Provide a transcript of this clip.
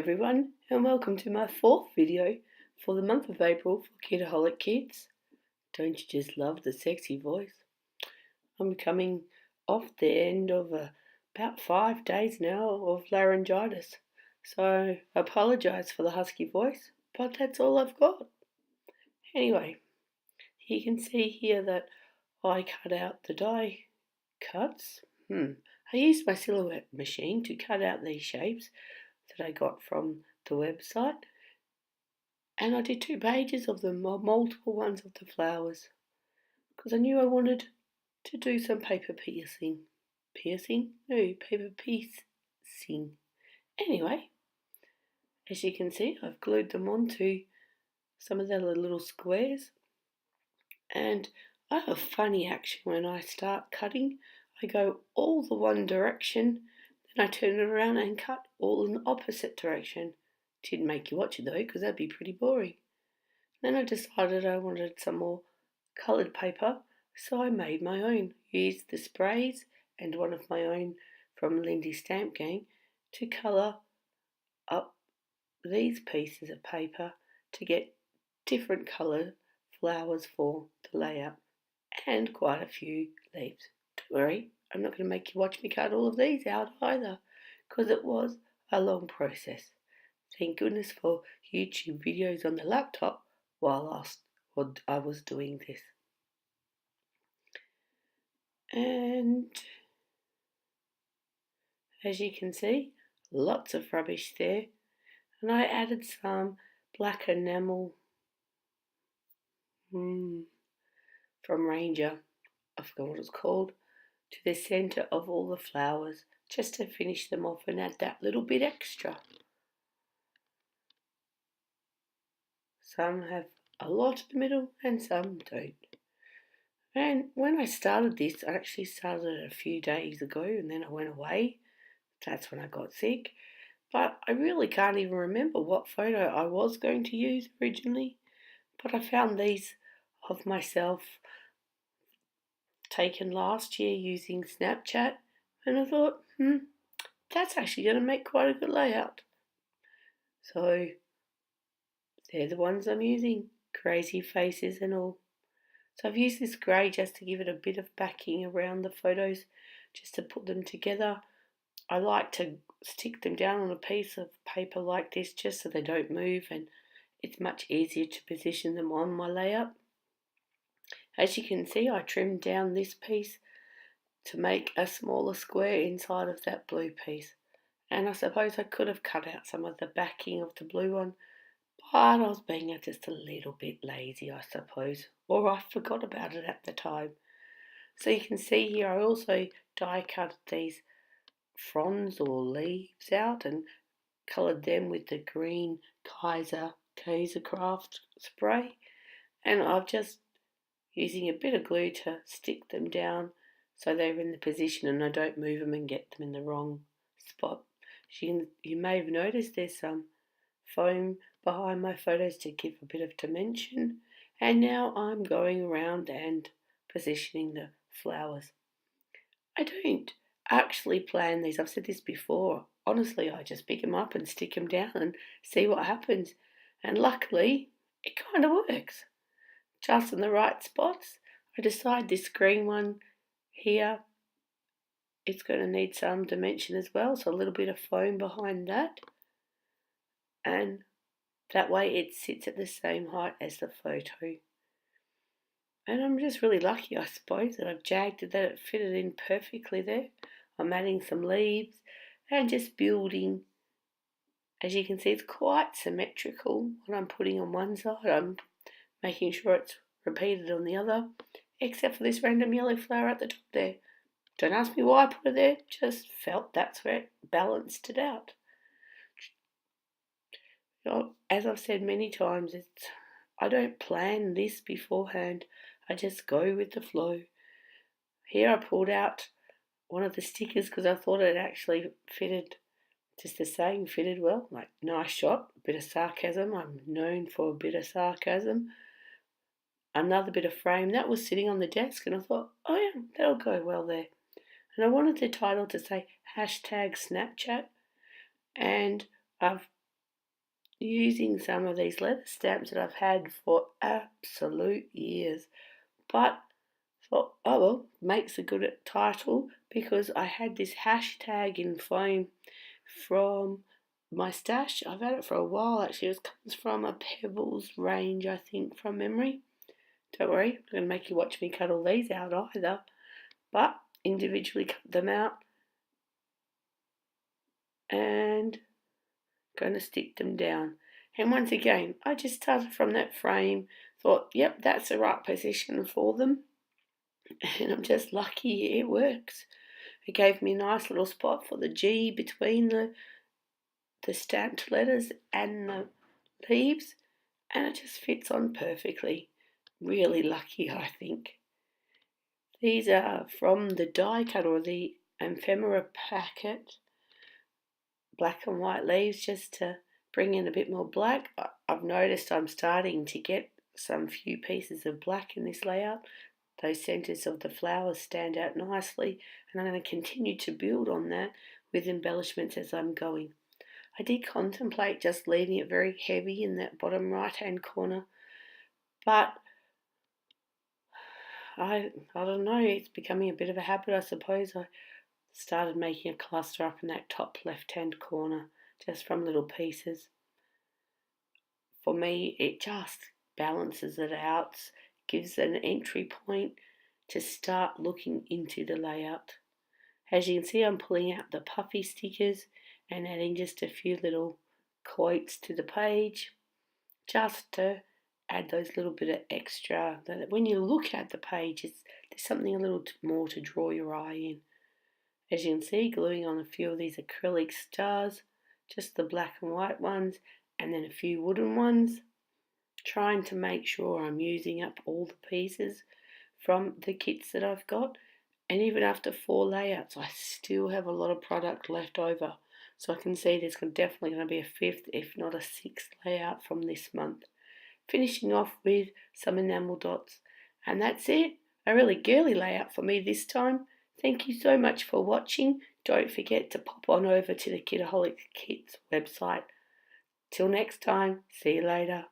everyone, and welcome to my fourth video for the month of April for Kitaholic Kits. Don't you just love the sexy voice? I'm coming off the end of about 5 days now of laryngitis, so I apologise for the husky voice, but that's all I've got. Anyway, you can see here that I cut out the die cuts. I used my silhouette machine to cut out these shapes that I got from the website, and I did 2 pages of them, or multiple ones of the flowers, because I knew I wanted to do some paper piecing. Paper piecing. Anyway, as you can see, I've glued them onto some of the little squares, and I have a funny action when I start cutting. I go all the one direction, then I turn it around and cut all in the opposite direction. Didn't make you watch it though, because that'd be pretty boring. Then I decided I wanted some more coloured paper, so I made my own. Used the sprays and one of my own from Lindy's Stamp Gang to colour up these pieces of paper to get different coloured flowers for the layout, and quite a few leaves. Don't worry, I'm not going to make you watch me cut all of these out either, because it was a long process. Thank goodness for YouTube videos on the laptop while I was doing this. And as you can see, lots of rubbish there. And I added some black enamel from Ranger, I forgot what it's called, to the centre of all the flowers, just to finish them off and add that little bit extra. Some have a lot in the middle and some don't. And when I started this, I actually started it a few days ago, and then I went away. That's when I got sick. But I really can't even remember what photo I was going to use originally. But I found these of myself taken last year using Snapchat, and I thought, that's actually going to make quite a good layout. So they're the ones I'm using, crazy faces and all. So I've used this grey just to give it a bit of backing around the photos, just to put them together. I like to stick them down on a piece of paper like this just so they don't move, and it's much easier to position them on my layout. As you can see, I trimmed down this piece to make a smaller square inside of that blue piece. And I suppose I could have cut out some of the backing of the blue one, but I was being just a little bit lazy, I suppose, or I forgot about it at the time. So you can see here I also die cut these fronds or leaves out and coloured them with the green Kaiser Craft spray, and I'm just using a bit of glue to stick them down so they're in the position and I don't move them and get them in the wrong spot. You may have noticed there's some foam behind my photos to give a bit of dimension, and now I'm going around and positioning the flowers. I don't actually plan these. I've said this before. Honestly, I just pick them up and stick them down and see what happens. And luckily, it kind of works. Just in the right spots. I decide this green one here, it's going to need some dimension as well. So a little bit of foam behind that. And that way it sits at the same height as the photo. And I'm just really lucky, I suppose, that I've jagged it, that it fitted in perfectly there. I'm adding some leaves and just building. As you can see, it's quite symmetrical. What I'm putting on one side, I'm making sure it's repeated on the other, except for this random yellow flower at the top there. Don't ask me why I put it there, just felt that's where it balanced it out. As I've said many times, I don't plan this beforehand. I just go with the flow. Here I pulled out one of the stickers because I thought it actually fitted, just the saying fitted well, like nice shot, a bit of sarcasm. I'm known for a bit of sarcasm. Another bit of frame that was sitting on the desk, and I thought, oh yeah, that'll go well there. And I wanted the title to say #Snapchat, and I've using some of these letter stamps that I've had for absolute years. But thought, oh well, makes a good title, because I had this hashtag in foam from my stash. I've had it for a while actually. It comes from a Pebbles range, I think, from memory. Don't worry, I'm not going to make you watch me cut all these out either, but individually cut them out and going to stick them down. And once again, I just started from that frame, thought, yep, that's the right position for them, and I'm just lucky it works. It gave me a nice little spot for the G between the stamped letters and the leaves, and it just fits on perfectly. Really lucky, I think. These are from the die cut or the ephemera packet, black and white leaves, just to bring in a bit more black. I've noticed I'm starting to get some few pieces of black in this layout. Those centres of the flowers stand out nicely, and I'm going to continue to build on that with embellishments as I'm going. I did contemplate just leaving it very heavy in that bottom right hand corner, but I don't know, it's becoming a bit of a habit, I suppose. I started making a cluster up in that top left hand corner just from little pieces. For me, it just balances it out, gives an entry point to start looking into the layout. As you can see, I'm pulling out the puffy stickers and adding just a few little quotes to the page, just to add those little bit of extra, that when you look at the page, there's something a little more to draw your eye in. As you can see, gluing on a few of these acrylic stars, just the black and white ones, and then a few wooden ones, trying to make sure I'm using up all the pieces from the kits that I've got. And even after 4 layouts, I still have a lot of product left over. So I can see there's definitely going to be a 5th, if not a 6th layout from this month. Finishing off with some enamel dots. And that's it. A really girly layout for me this time. Thank you so much for watching. Don't forget to pop on over to the Kitaholic Kits website. Till next time, see you later.